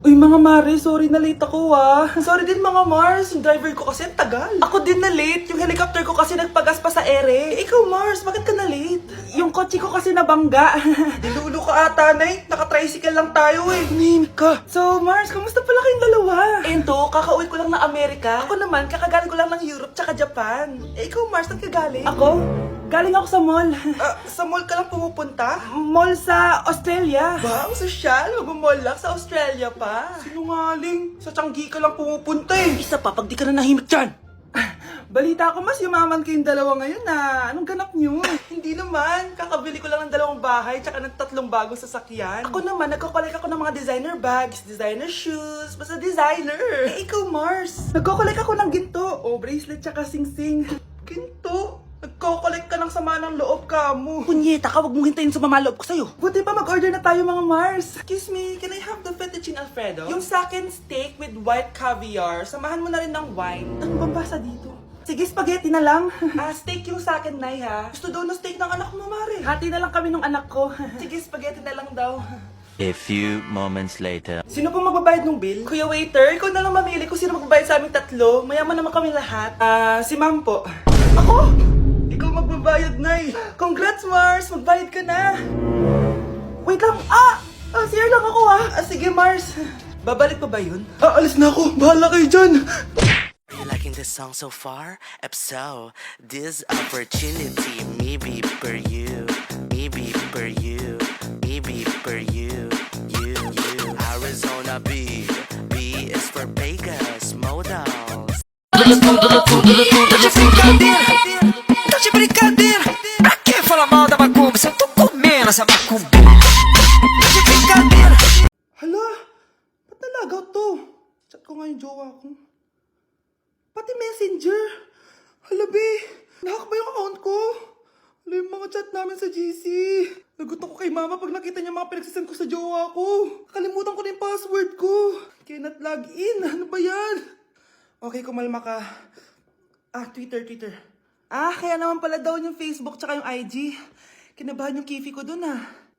Uy mga Mare, sorry na late ako Sorry din mga Mars, yung driver ko kasi ang tagal. Ako din na late, yung helicopter ko kasi nagpagas pa sa ere. Ikaw Mars, bakit ka na late? Yung kotse ko kasi nabangga. Dilulo ka ata, Nay. Naka-tricycle lang tayo eh. Name ka. So Mars, kamusta pala kayong dalawa? Ento, kakauwi ko lang ng Amerika. Ako naman, kakagaling ko lang ng Europe tsaka Japan. Ikaw Mars, saan ka galing? Ako? Galing ako sa mall. Sa mall ka lang pumupunta? Mall sa Australia. Wow, sosyal. Mag-mall lang sa Australia pa. Sinungaling. Sa Changi ka lang pumupunta eh. Isa pa, pag di ka na nahimik dyan. Balita ko mas yumaman kayong dalawa ngayon na. Anong ganap nyo? Hindi naman. Kakabili ko lang ng 2 bahay tsaka ng 3 bagong sasakyan. Ako naman, nagko-collect ako ng mga designer bags, designer shoes, basta designer. Eh, ikaw Mars. Nagko-collect ako ng ginto. O, bracelet tsaka sing-sing. Ginto? Nagko-collect ka ng sama ng loob ka mo. Punyeta ka, wag mong hintayin sumama loob ko sa'yo. Buti pa mag-order na tayo mga Mars. Excuse me, can I have the fettuccine Alfredo? Yung sa akin steak with white caviar. Samahan mo na rin ng wine. Ano bang basa dito? Sige, spaghetti na lang. Steak yung sa akin, Nay, ha? Gusto daw na steak ng anak mo, Mare. Hati na lang kami ng anak ko. Sige, spaghetti na lang daw. A few moments later. Sino po magbabayad ng bill? Kuya waiter, ikaw na lang mamili kung sino magbabayad sa aming 3. Mayaman naman kami lahat. Si ma'am po. Ako? Ikaw magbabayad, Nay. Congrats, Mars! Magbayad ka na. Wait lang. Sir lang ako, sige, Mars. Babalik pa ba yun? Alis na ako. Bahala kayo dyan. Are you liking this song so far? If so, this opportunity maybe for you, maybe for you, maybe for you, you. Arizona B is for Vegas models. Tá de brincadeira, pra que falar mal da macumba se eu tô comendo essa macumba? Tá de brincadeira. Hala, ba't nalagaw to? Chat ko nga yung jowa ko. Pati messenger. Hala, be. Nahack ba yung account ko? Hala, yung mga chat namin sa GC. Nagutom ko kay mama pag nakita niya mga pinagsasend ko sa jowa ko. Nakalimutan ko na yung password ko. Cannot log in. Ano ba yan? Okay, kumalma ka. Twitter. Kaya naman pala daw yung Facebook tsaka yung IG. Kinabahan yung kifi ko dun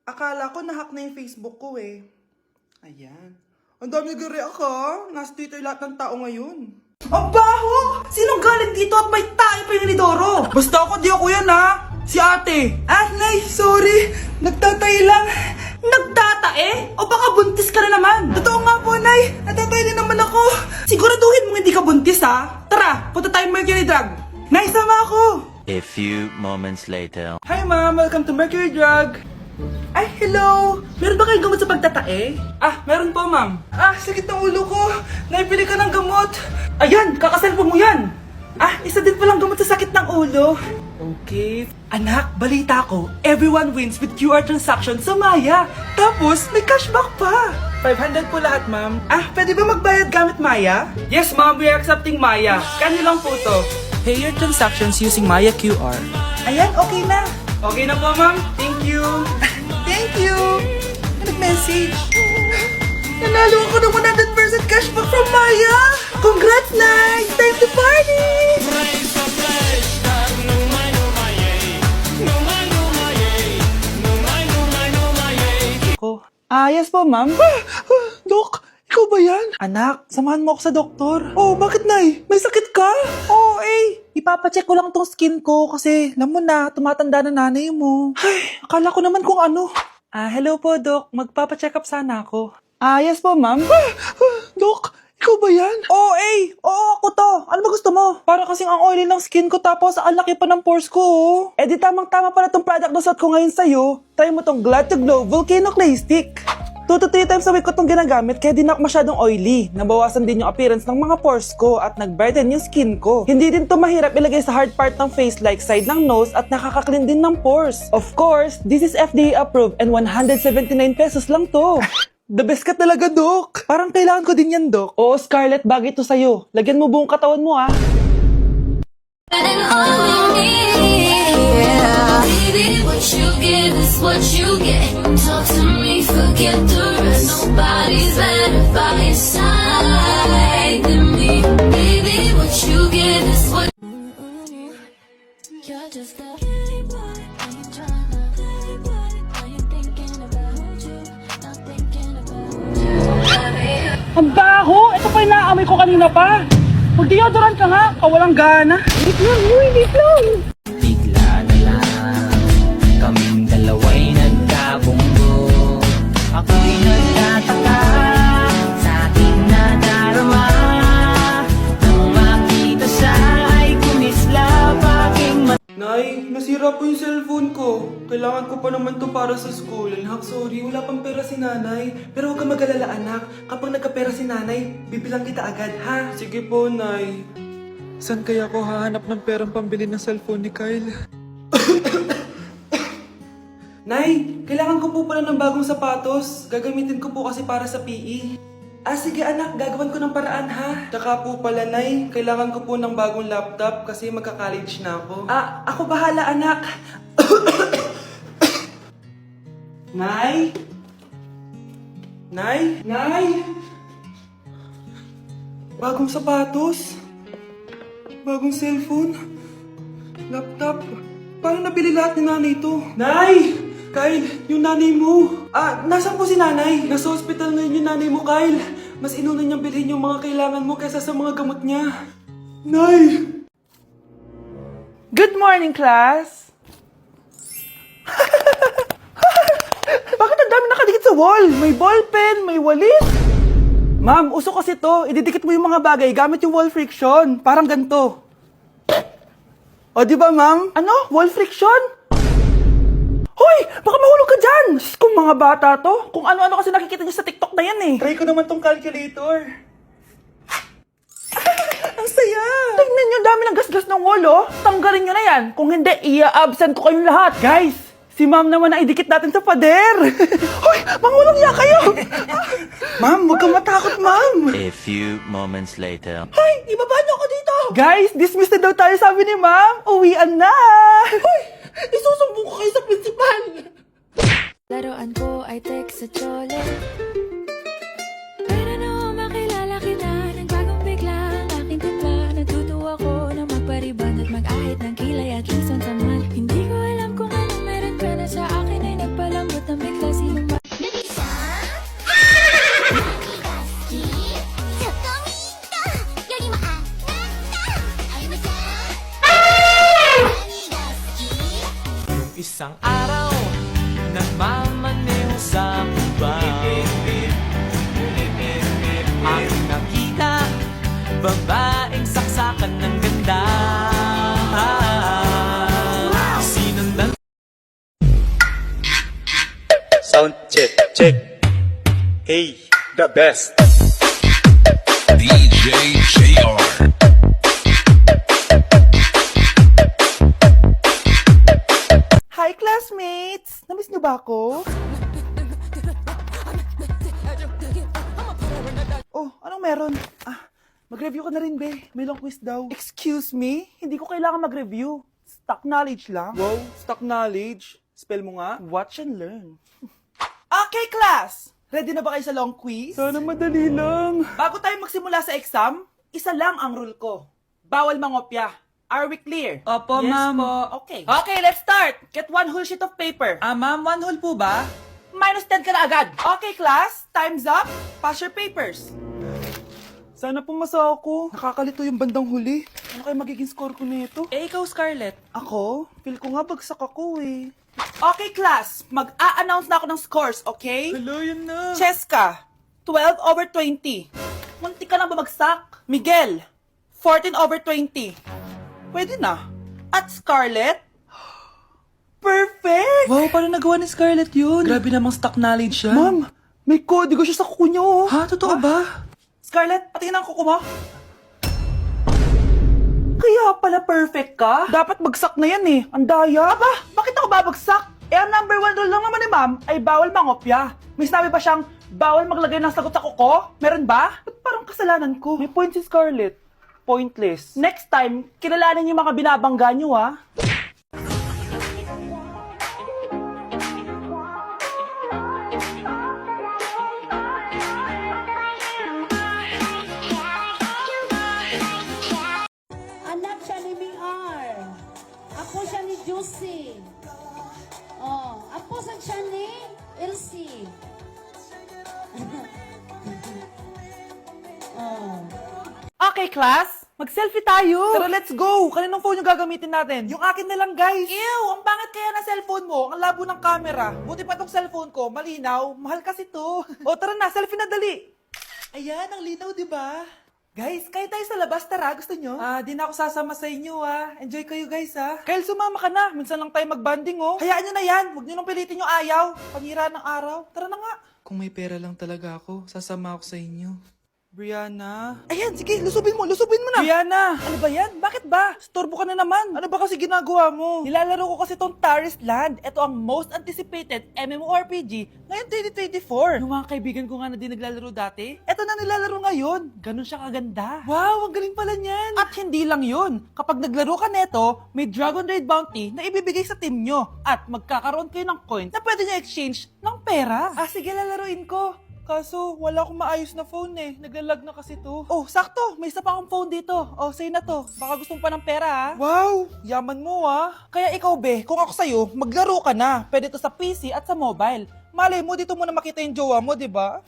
Akala ko nahack na yung Facebook ko eh. Ayan. Ang dami nag-react Nasa Twitter lahat ng tao ngayon. Ang baho! Sinong galing dito at may tae pa yung Lidoro? Basta ako, di ako yan Si ate. Nay, sorry. Nagtatay lang. Nagtatae? O baka buntis ka na naman? Totoo nga po, Nay. Natatay din naman ako. Siguraduhin mo hindi ka buntis Tara, punta tayo Mercury Drug. Nay, sama ako. A few moments later. Hi ma'am, welcome to Mercury Drug. Ay, hello! Meron ba kayong gamot sa pagtatae? Meron po, ma'am. Sakit ng ulo ko. Naipili ka ng gamot. Ayan, kakaselfon mo yan. Isa din palang gamot sa sakit ng ulo. Okay. Anak, balita ko, everyone wins with QR transaction sa Maya. Tapos, may cashback pa. 500 po lahat, ma'am. Pwede ba magbayad gamit Maya? Yes, ma'am. We are accepting Maya. Kanilang po to. Pay your transactions using Maya QR. Ayan, okay na. Okay na po, ma'am. Thank you. Thank you. Nag-message. Nanalo ako ng 100% cashback from Maya. Congrats, Nay. Time to party. Yes po, ma'am. Dok, ikaw ba yan? Anak, samahan mo ako sa doktor. Oh, bakit, Nay? May sakit ka? Oo, ipapacheck ko lang tong skin ko kasi alam mo na, tumatanda na nanay mo. Ay, akala ko naman kung ano. Hello po, Dok. Magpapacheck up sana ako. Yes po, ma'am. Dok, ikaw ba yan? Oo, ako to. Ano ba gusto mo? Para kasing ang oily ng skin ko tapos ang laki pa ng pores ko, di tamang-tama pala tong product na suot ko ngayon sa'yo. Try mo tong Glad to Glow Volcano Clay Stick. 2 to 3 times a week ko itong ginagamit kaya di na ako masyadong oily. Nabawasan din yung appearance ng mga pores ko at nag-brighten yung skin ko. Hindi din to mahirap ilagay sa hard part ng face like side ng nose at nakaka-clean din ng pores. Of course, this is FDA approved and 179 pesos lang to. The best ka talaga, Dok. Parang kailangan ko din yan, Dok. Oo, Scarlett, bagay to sa'yo. Lagyan mo buong katawan mo, Baby, what you give is what you get. Talk to me, forget the rest. Nobody's better by your side than me. Baby, what you give is what. You're just a playboy. I ain't tryna playboy. I ain't thinking about you, not thinking about you. Ang baho! Ito pa yung naamoy ko kanina pa! Mag-deodorant ka nga! Kawalang gana! Wait lang! Uy! Wait lang! Bigla na lang kaming dalawa'y nagkabunggo. Ako'y nagtataka sa aking nadarama. Nang makita siya ay kumislap aking Nay, nasira po yung cellphone ko. Kailangan ko pa naman to para sa school. Anak, sorry, wala pang pera si nanay. Pero huwag ka mag-alala, anak. Kapag nagkapera si nanay, bibilang kita agad, ha? Sige po, Nay. Saan kaya ako hahanap ng perang pambili ng cellphone ni Kyle? Nay, kailangan ko po pala ng bagong sapatos. Gagamitin ko po kasi para sa PE. Ah, sige anak, gagawin ko ng paraan ha. Tsaka po pala, Nay, kailangan ko po ng bagong laptop kasi magka-college na ako. Ah, ako bahala anak. Nay? Nay? Nay? Bagong sapatos? Bagong cellphone? Laptop? Paano nabili lahat ni nanay ito? Nay! Kyle, yung nanay mo. Ah, nasaan po si nanay? Nasa hospital ngayon yung nanay mo, Kyle. Mas inuna niyang bilhin yung mga kailangan mo kaysa sa mga gamot niya. Nay! Good morning, class! Bakit ang dami nakadikit sa wall? May ballpen, may walis. Ma'am, uso kasi to. Ididikit mo yung mga bagay gamit yung wall friction. Parang ganito. O, di ba, ma'am? Ano? Wall friction? Hoy! Baka mahulog ka dyan! Kung mga bata to, kung ano-ano kasi nakikita niyo sa TikTok na yan eh. Try ko naman tong calculator. Ang saya! Tignan niyo, dami ng gasgas ng wall, oh. Tanggalin niyo na yan. Kung hindi, i-absent ko kayong lahat. Guys, si ma'am naman na idikit natin sa pader. Hoy! Mangulong niya kayo! Ma'am, huwag kang matakot, ma'am. A few moments later. Hoy! Ibaba niyo ako dito! Guys, dismiss na daw tayo, sabi ni ma'am. Uwian na! Hoy! Isusumbong ko kayo sa principal! Laruan ko ay text sa chole. Pero no, makilala kita ng bagong bigla ang aking timpla. Natutuwa ko na magpariban at mag-ahit ng kilay at lison sa man. Hindi ko alam kung anong meron ka na sa akin ay nagpalambot ng bigla sinong ba. Isang araw, nagmamaneho sa kuba. Ang nakita, babaeng saksakan ng ganda. Sinundan Sound check, check. Hey, the best. DJ JR. Hi, classmates! Namiss niyo ba ako? Oh, anong meron? Ah, mag-review ka na rin, be. May long quiz daw. Excuse me? Hindi ko kailangan mag-review. Stock knowledge lang. Wow, stock knowledge. Spell mo nga. Watch and learn. Okay, class! Ready na ba kayo sa long quiz? Sana madali lang. Bago tayo magsimula sa exam, isa lang ang rule ko. Bawal mangopya. Are we clear? Opo, yes, ma'am. Po. Okay. Okay, let's start. Get one whole sheet of paper. Ma'am, one whole po ba? Minus 10 ka na agad. Okay, class. Time's up. Pass your papers. Sana pumasa ako. Nakakalito yung bandang huli. Ano kayo magiging score ko nito? Eh, ikaw, Scarlett. Ako? Feel ko nga bagsak ako eh. Okay, class. Mag-a-announce na ako ng scores, okay? Hello, yun na. Cheska, 12/20. Munti ka lang bumagsak. Miguel, 14/20. Pwede na. At Scarlett? Perfect! Wow, paano nagawa ni Scarlett yun? Grabe namang stock knowledge siya. Ma'am, may kodigo siya sa kuko niya, oh. Ha? Totoo ba? Scarlett, patingin ang kuko mo. Kaya pala perfect ka? Dapat bagsak na yan eh. Ang daya. Ba, bakit ako babagsak? Eh, ang number 1 rule lang naman ni ma'am ay bawal mangopya. May sinabi ba siyang bawal maglagay ng sagot sa kuko? Meron ba? Ba't parang kasalanan ko? May point si Scarlett. Pointless. Next time, kilalanin yung mga binabangga nyo, ha? Anak siya ni Ming-R. Apo siya ni Juicy. Oh, apo siya ni Elsie. Okay, class? Mag-selfie tayo. Tara, let's go. Kaninong phone yung gagamitin natin? Yung akin na lang, guys. Ew, ang pangit kaya na cellphone mo. Ang labo ng camera. Buti pa tong cellphone ko. Malinaw. Mahal kasi to. O, tara na. Selfie na dali. Ayan, ang linaw, di ba? Guys, kayo tayo sa labas. Tara, gusto nyo? Di na ako sasama sa inyo, Enjoy kayo, guys, Kyle, sumama ka na. Minsan lang tayo magbanding, Hayaan nyo na yan. Huwag nyo nang pilitin yung ayaw. Panira ng araw. Tara na nga. Kung may pera lang talaga ako, sasama ako sa inyo. Brianna? Ayan, sige, lusubin mo na. Brianna! Ano ba yan? Bakit ba? Storbo ka na naman. Ano ba kasi ginagawa mo? Nilalaro ko kasi tong Taris Land. Ito ang most anticipated MMORPG ngayon 2024. Yung mga kaibigan ko nga na di naglalaro dati, eto na nilalaro ngayon. Ganun siya kaganda. Wow, ang galing pala niyan. At hindi lang yun. Kapag naglaro ka neto, may Dragon Raid Bounty na ibibigay sa team nyo. At magkakaroon kayo ng coins na pwede nyo exchange ng pera. Sige, lalaruin ko. Kaso, wala akong maayos na phone Naglalag na kasi to. Oh, sakto! May isa pa akong phone dito. Oh, sa'yo na to. Baka gusto mo pa ng pera, Wow! Yaman mo, Kaya ikaw, be, kung ako sa'yo, maglaro ka na. Pwede to sa PC at sa mobile. Malay mo, dito mo na makita yung jowa mo, di ba?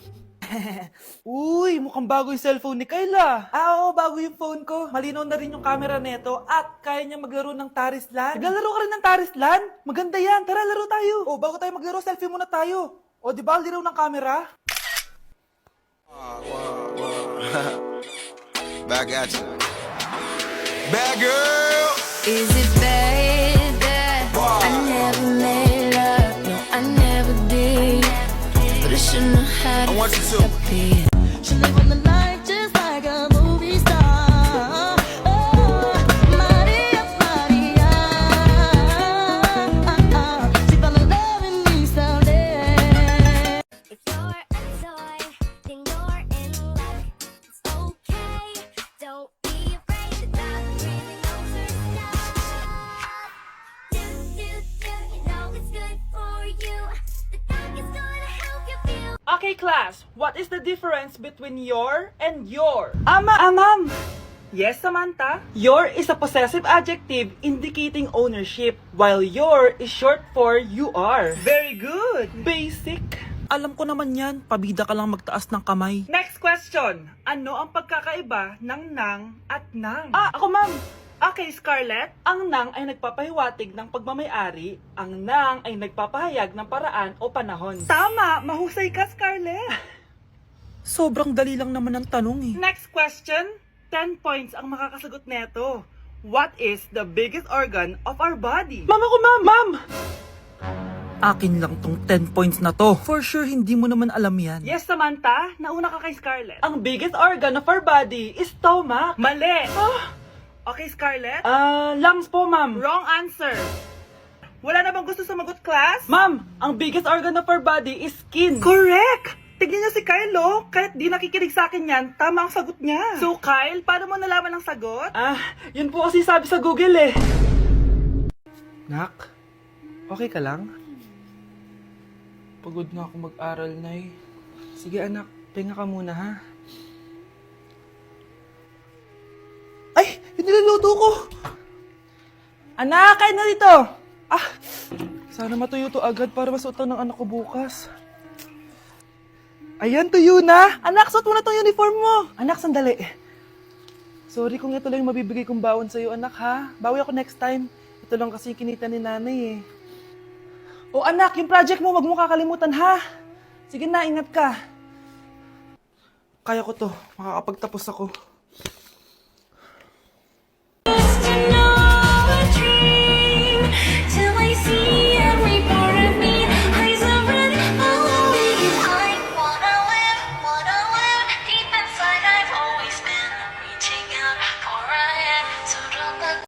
Uy, mukhang bago yung cellphone ni Kayla. Oo, bago yung phone ko. Malinaw na rin yung camera neto at kaya niya maglaro ng Taris Land. Naglalaro ka rin ng Taris Land? Maganda yan. Tara, laro tayo. Oh, bago tayo maglaro, selfie muna tayo. O, di ba, laro ng camera? Back at you. Bad girl. Is it bad that I never made love? No, I never did. But I shouldn't have had I want you to. it. She live on the life just like a movie star. Oh, Maria, Maria. She fell in love with me someday. If you're a toy, then you're in luck. It's okay, don't be afraid. The doctor really knows her stuff. Do, you know it's good for you. The doctor's gonna help you feel. Okay, class. What is the difference between your and your? Ma'am. Yes, Samantha? Your is a possessive adjective indicating ownership, while your is short for you are. Very good. Basic. Alam ko naman yan. Pabida ka lang magtaas ng kamay. Next question. Ano ang pagkakaiba ng nang at nang? Ako, ma'am. Okay, Scarlett. Ang nang ay nagpapahiwatig ng pagmamayari. Ang nang ay nagpapahayag ng paraan o panahon. Tama! Mahusay ka, Scarlett! Sobrang dali lang naman ang tanong Next question. 10 points ang makakasagot neto. What is the biggest organ of our body? Ma'am ako, ma'am! Akin lang tong 10 points na to. For sure, hindi mo naman alam yan. Yes, Samantha. Nauna ka kay Scarlett. Ang biggest organ of our body is stomach. Mali! Okay, Scarlett? Lungs po, ma'am. Wrong answer. Wala na bang gusto sumagot, class? Ma'am, ang biggest organ of our body is skin. Correct! Tignan niyo si Kyle, Kahit di nakikinig sa akin yan, tama ang sagot niya. So, Kyle, paano mo nalaman ang sagot? Yun po kasi sabi sa Google Nak, okay ka lang? Pagod na ako mag-aral, Nay. Sige, anak, pahinga ka muna, ha? Ay! Yung niluluto ko! Anak, kain na dito! Sana matuyo to agad para masuotan ng anak ko bukas. Ayan, tuyo na! Anak, suot mo na tong uniform mo! Anak, sandali. Sorry kung ito lang yung mabibigay kong bawon sa'yo, anak, ha? Bawi ako next time. Ito lang kasi yung kinita ni nanay, O anak, yung project mo, wag mo kakalimutan, ha? Sige na, ingat ka. Kaya ko to. Makakapagtapos ako.